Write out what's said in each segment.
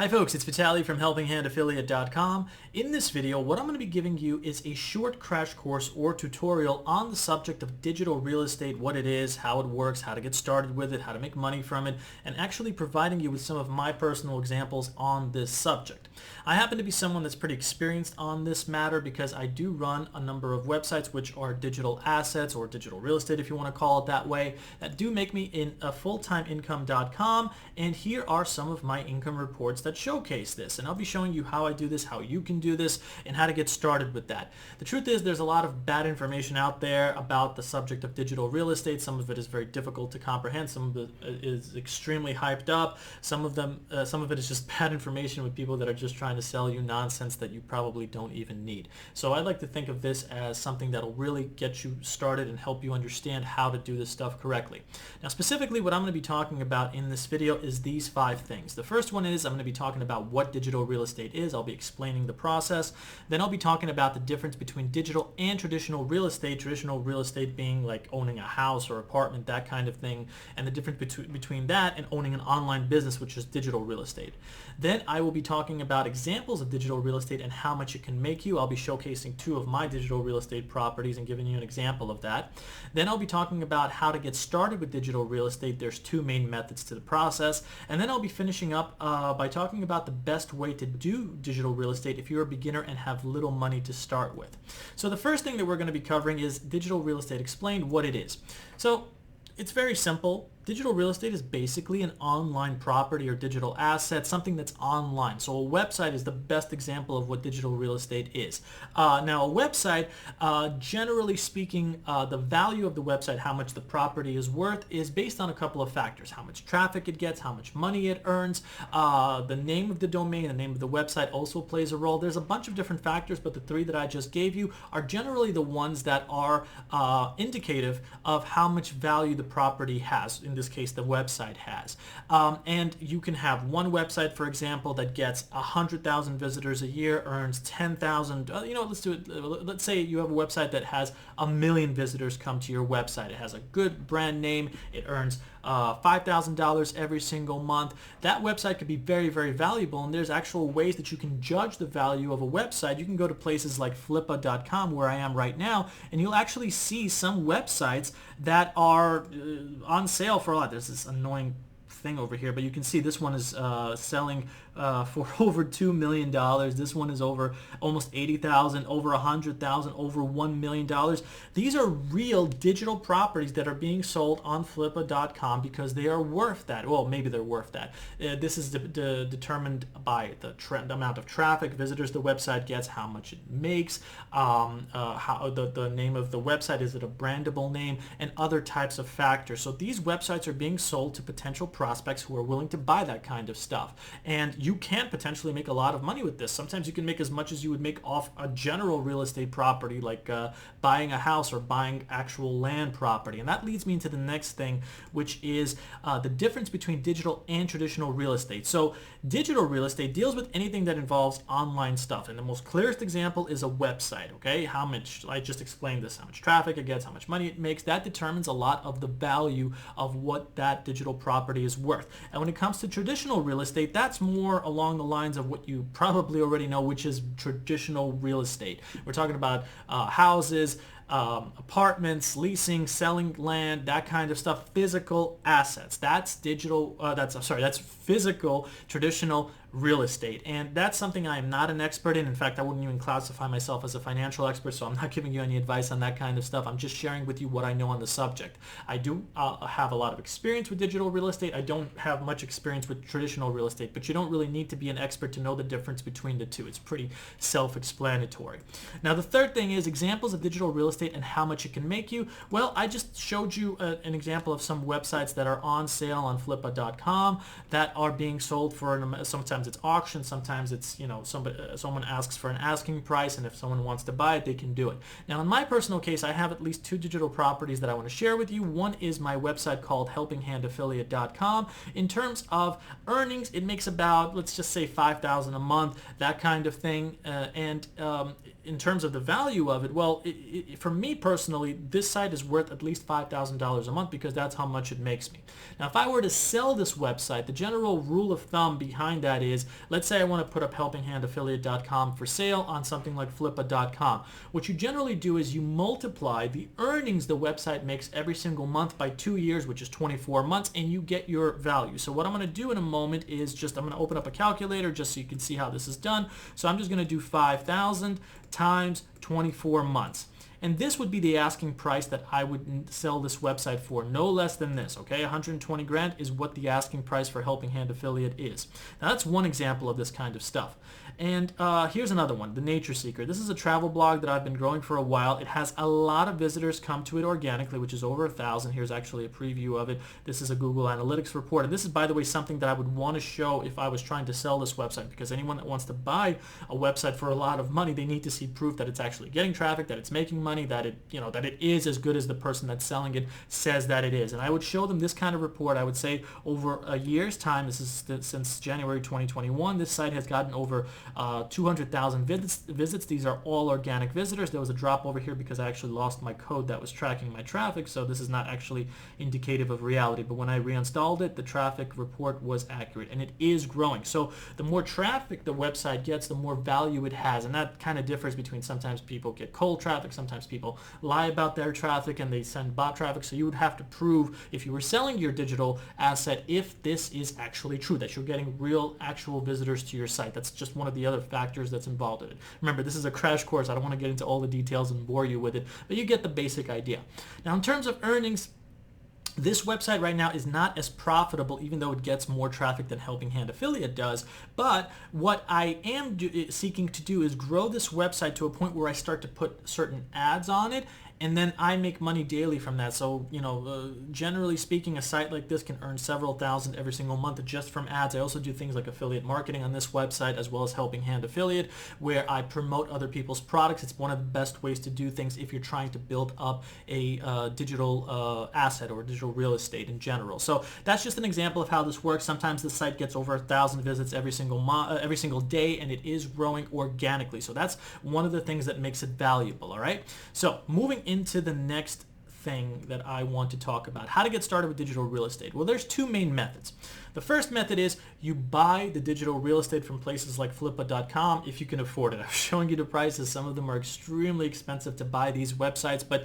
Hi folks, it's Vitaly from HelpingHandAffiliate.com. In this video, what I'm going to be giving you is a short crash course or tutorial on the subject of digital real estate, what it is, how it works, how to get started with it, how to make money from it, and actually providing you with some of my personal examples on this subject. I happen to be someone that's pretty experienced on this matter because I do run a number of websites which are digital assets or digital real estate if you want to call it that way, that do make me in a fulltimeincome.com, and here are some of my income reports that showcase this, and I'll be showing you how I do this, how you can do this, and how to get started with that. The truth is there's a lot of bad information out there about the subject of digital real estate. Some of it is very difficult to comprehend, some of it is extremely hyped up, some of it is just bad information with people that are just trying to sell you nonsense that you probably don't even need. So I'd like to think of this as something that'll really get you started and help you understand how to do this stuff correctly. Now specifically what I'm going to be talking about in this video is these 5 things. The first one is I'm going to be talking about what digital real estate is. I'll be explaining the process. Then I'll be talking about the difference between digital and traditional real estate being like owning a house or apartment, that kind of thing, and the difference between that and owning an online business, which is digital real estate. Then I will be talking about examples of digital real estate and how much it can make you. I'll be showcasing 2 of my digital real estate properties and giving you an example of that. Then I'll be talking about how to get started with digital real estate. There's 2 main methods to the process. And then I'll be finishing up by talking about the best way to do digital real estate if you're a beginner and have little money to start with. So the first thing that we're going to be covering is digital real estate explained, what it is. So it's very simple. Digital real estate is basically an online property or digital asset, something that's online. So a website is the best example of what digital real estate is. Now a website, generally speaking, the value of the website, how much the property is worth, is based on a couple of factors. How much traffic it gets, how much money it earns, the name of the domain, the name of the website also plays a role. There's a bunch of different factors, but the 3 that I just gave you are generally the ones that are indicative of how much value the property has. In this case, the website has. And you can have one website, for example, that gets 100,000 visitors a year, earns 10,000, let's do it. Let's say you have a website that has 1 million visitors come to your website. It has a good brand name. It earns $5,000 every single month. That website could be very, very valuable, and there's actual ways that you can judge the value of a website. You can go to places like flippa.com, where I am right now, and you'll actually see some websites that are on sale for a lot. There's this annoying thing over here, but you can see this one is selling for over $2 million. This one is over almost 80,000, over 100,000, over $1 million. These are real digital properties that are being sold on flippa.com because they are worth that. Well, maybe they're worth that. This is determined by the amount of traffic, visitors the website gets, how much it makes, how the name of the website, is it a brandable name, and other types of factors. So these websites are being sold to potential prospects who are willing to buy that kind of stuff. And you can potentially make a lot of money with this. Sometimes you can make as much as you would make off a general real estate property, like buying a house or buying actual land property. And that leads me into the next thing, which is the difference between digital and traditional real estate. So digital real estate deals with anything that involves online stuff. And the most clearest example is a website, okay? How much, I just explained this, how much traffic it gets, how much money it makes. That determines a lot of the value of what that digital property is worth. And when it comes to traditional real estate, that's more along the lines of what you probably already know, which is traditional real estate. We're talking about houses, apartments, leasing, selling land, that kind of stuff, physical assets. That's that's physical traditional real estate, and that's something I am not an expert in. In fact, I wouldn't even classify myself as a financial expert, so I'm not giving you any advice on that kind of stuff. I'm just sharing with you what I know on the subject. I do have a lot of experience with digital real estate. I don't have much experience with traditional real estate, but you don't really need to be an expert to know the difference between the 2. It's pretty self-explanatory. Now, the third thing is examples of digital real estate and how much it can make you. Well, I just showed you an example of some websites that are on sale on flippa.com that are being sold for, sometimes it's auction, sometimes it's, someone asks for an asking price, and if someone wants to buy it, they can do it. Now, in my personal case, I have at least 2 digital properties that I want to share with you. One is my website called HelpingHandAffiliate.com. In terms of earnings, it makes about, let's just say, $5,000 a month, that kind of thing, and in terms of the value of it, well, for me personally, this site is worth at least $5,000 a month because that's how much it makes me. Now, if I were to sell this website, the general rule of thumb behind that is, let's say I want to put up helpinghandaffiliate.com for sale on something like flippa.com. What you generally do is you multiply the earnings the website makes every single month by 2 years, which is 24 months, and you get your value. So what I'm going to do in a moment is I'm going to open up a calculator just so you can see how this is done. So I'm just going to do 5,000 times 24 months. And this would be the asking price that I would sell this website for, no less than this, okay? 120 grand is what the asking price for Helping Hand Affiliate is. Now that's one example of this kind of stuff. And here's another one, The Nature Seeker. This is a travel blog that I've been growing for a while. It has a lot of visitors come to it organically, which is over 1,000. Here's actually a preview of it. This is a Google Analytics report. And this is, by the way, something that I would want to show if I was trying to sell this website, because anyone that wants to buy a website for a lot of money, they need to see proof that it's actually getting traffic, that it's making money, that it, that it is as good as the person that's selling it says that it is. And I would show them this kind of report. I would say over a year's time, this is since January 2021, this site has gotten over 200,000 visits. These are all organic visitors. There was a drop over here because I actually lost my code that was tracking my traffic, so this is not actually indicative of reality. But when I reinstalled it, the traffic report was accurate, and it is growing. So the more traffic the website gets, the more value it has, and that kind of differs between sometimes people get cold traffic, sometimes people lie about their traffic and they send bot traffic. So you would have to prove, if you were selling your digital asset, if this is actually true, that you're getting real actual visitors to your site. That's just one of the other factors that's involved in it. Remember, this is a crash course. I don't want to get into all the details and bore you with it, but you get the basic idea. Now, in terms of earnings, this website right now is not as profitable, even though it gets more traffic than Helping Hand Affiliate does. But what I am seeking to do is grow this website to a point where I start to put certain ads on it, and then I make money daily from that. So, generally speaking, a site like this can earn several thousand every single month just from ads. I also do things like affiliate marketing on this website, as well as Helping Hand Affiliate, where I promote other people's products. It's one of the best ways to do things if you're trying to build up a digital asset or digital real estate in general. So that's just an example of how this works. Sometimes the site gets over 1,000 visits every single day, and it is growing organically. So that's one of the things that makes it valuable, all right? So moving into the next thing that I want to talk about, how to get started with digital real estate. Well, there's two main methods. The first method is you buy the digital real estate from places like flippa.com if you can afford it. I'm showing you the prices. Some of them are extremely expensive to buy these websites, but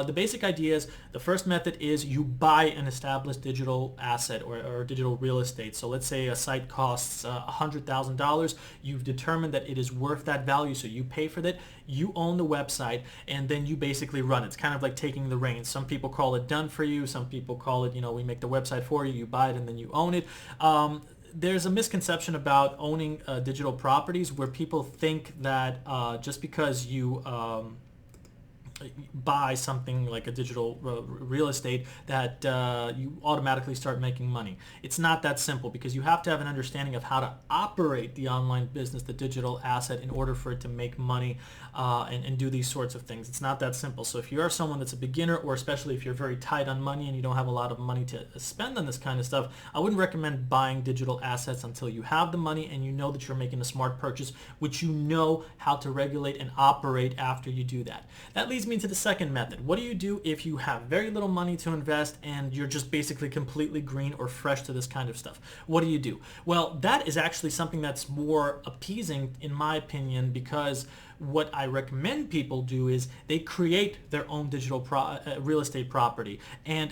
the basic idea is the first method is you buy an established digital asset or digital real estate. So let's say a site costs $100,000. You've determined that it is worth that value, so you pay for that. You own the website, and then you basically run it. It's kind of like taking the reins. Some people call it done for you. Some people call it, we make the website for you, you buy it, and then you own it. There's a misconception about owning digital properties where people think that just because you buy something like a digital real estate that you automatically start making money. It's not that simple, because you have to have an understanding of how to operate the online business, the digital asset, in order for it to make money and do these sorts of things. It's not that simple. So if you are someone that's a beginner, or especially if you're very tight on money and you don't have a lot of money to spend on this kind of stuff, I wouldn't recommend buying digital assets until you have the money and you know that you're making a smart purchase, which you know how to regulate and operate after you do that. That leads me to the second method. What do you do if you have very little money to invest and you're just basically completely green or fresh to this kind of stuff? What do you do? Well, that is actually something that's more appeasing, in my opinion, because what I recommend people do is they create their own digital real estate property. And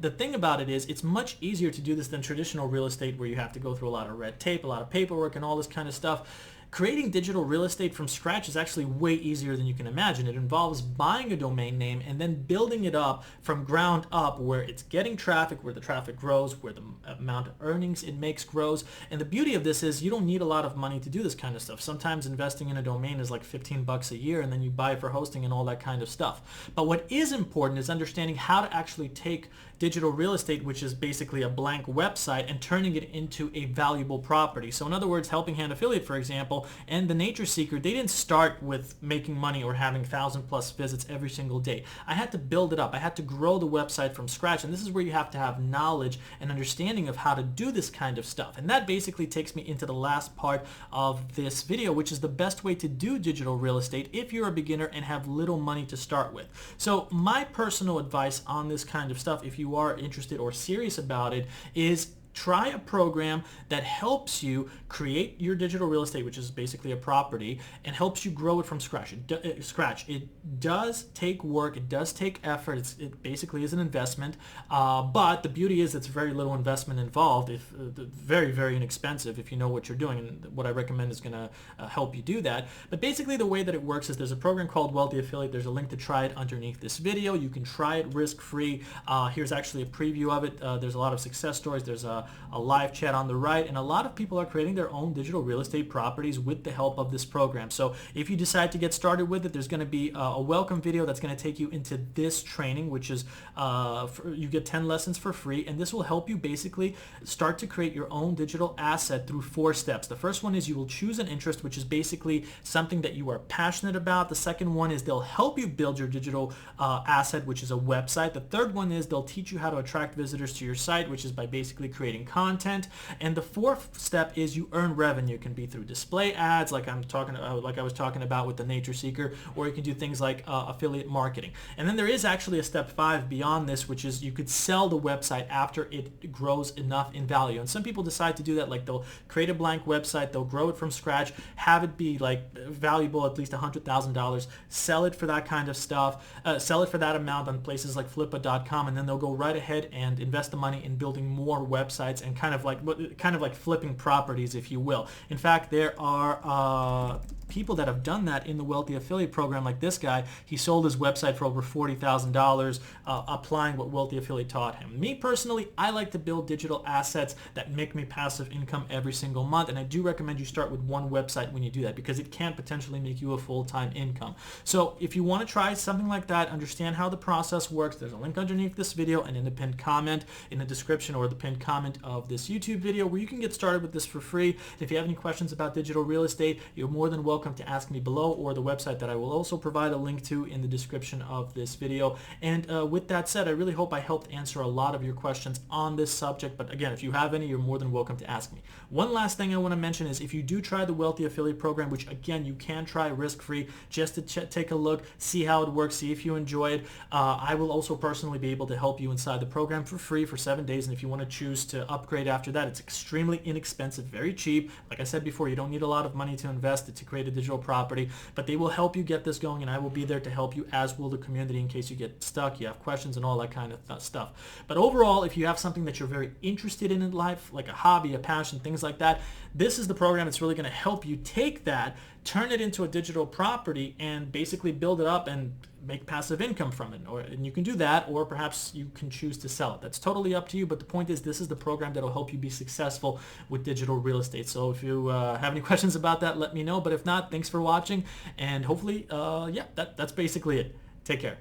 the thing about it is, it's much easier to do this than traditional real estate, where you have to go through a lot of red tape, a lot of paperwork, and all this kind of stuff. Creating digital real estate from scratch is actually way easier than you can imagine. It involves buying a domain name and then building it up from ground up, where it's getting traffic, where the traffic grows, where the amount of earnings it makes grows. And the beauty of this is you don't need a lot of money to do this kind of stuff. Sometimes investing in a domain is like $15 a year, and then you buy it for hosting and all that kind of stuff. But what is important is understanding how to actually take digital real estate, which is basically a blank website, and turning it into a valuable property. So in other words, Helping Hand Affiliate, for example, and the Nature Seeker, they didn't start with making money or having 1,000+ visits every single day. I had to build it up. I had to grow the website from scratch, and this is where you have to have knowledge and understanding of how to do this kind of stuff. And that basically takes me into the last part of this video, which is the best way to do digital real estate if you're a beginner and have little money to start with. So my personal advice on this kind of stuff, if you are interested or serious about it, is try a program that helps you create your digital real estate, which is basically a property, and helps you grow it from scratch. It does take work. It does take effort. It basically is an investment, but the beauty is it's very little investment involved. Very, very inexpensive if you know what you're doing, and what I recommend is going to help you do that. But basically the way that it works is there's a program called Wealthy Affiliate. There's a link to try it underneath this video. You can try it risk-free. Here's actually a preview of it. There's a lot of success stories. There's a live chat on the right, and a lot of people are creating their own digital real estate properties with the help of this program. So if you decide to get started with it, there's going to be a welcome video that's going to take you into this training, which is you get 10 lessons for free, and this will help you basically start to create your own digital asset through 4 steps. The first one is you will choose an interest, which is basically something that you are passionate about. The second one is they'll help you build your digital asset, which is a website. The third one is they'll teach you how to attract visitors to your site, which is by basically creating content. And the fourth step is you earn revenue. It can be through display ads, like I was talking about with the Nature Seeker, or you can do things like affiliate marketing. And then there is actually a step 5 beyond this, which is you could sell the website after it grows enough in value. And some people decide to do that, like they'll create a blank website, they'll grow it from scratch, have it be like valuable at least $100,000, sell it for that kind of stuff, sell it for that amount on places like flippa.com, and then they'll go right ahead and invest the money in building more websites and kind of like flipping properties, if you will. In fact, there are people that have done that in the Wealthy Affiliate program, like this guy. He sold his website for over $40,000 applying what Wealthy Affiliate taught him. Me personally, I like to build digital assets that make me passive income every single month, and I do recommend you start with one website when you do that, because it can potentially make you a full-time income. So if you want to try something like that, understand how the process works, there's a link underneath this video and in the pinned comment in the description, or the pinned comment of this YouTube video, where you can get started with this for free. And if you have any questions about digital real estate, you're more than welcome to ask me below, or the website that I will also provide a link to in the description of this video. And with that said, I really hope I helped answer a lot of your questions on this subject. But again, if you have any, you're more than welcome to ask me. One last thing I want to mention is if you do try the Wealthy Affiliate program, which again, you can try risk-free, just to take a look, see how it works, see if you enjoy it. I will also personally be able to help you inside the program for free for 7 days. And if you want to choose to upgrade after that, it's extremely inexpensive, very cheap. Like I said before, you don't need a lot of money to invest to create a digital property, but they will help you get this going, and I will be there to help you, as will the community, in case you get stuck, you have questions, and all that kind of stuff. But overall, if you have something that you're very interested in life, like a hobby, a passion, things like that, this is the program that's really going to help you take that, turn it into a digital property, and basically build it up and make passive income from it. And you can do that, or perhaps you can choose to sell it. That's totally up to you, but the point is, this is the program that will help you be successful with digital real estate. So if you have any questions about that, let me know. But if not, thanks for watching, and hopefully, yeah, that's basically it. Take care.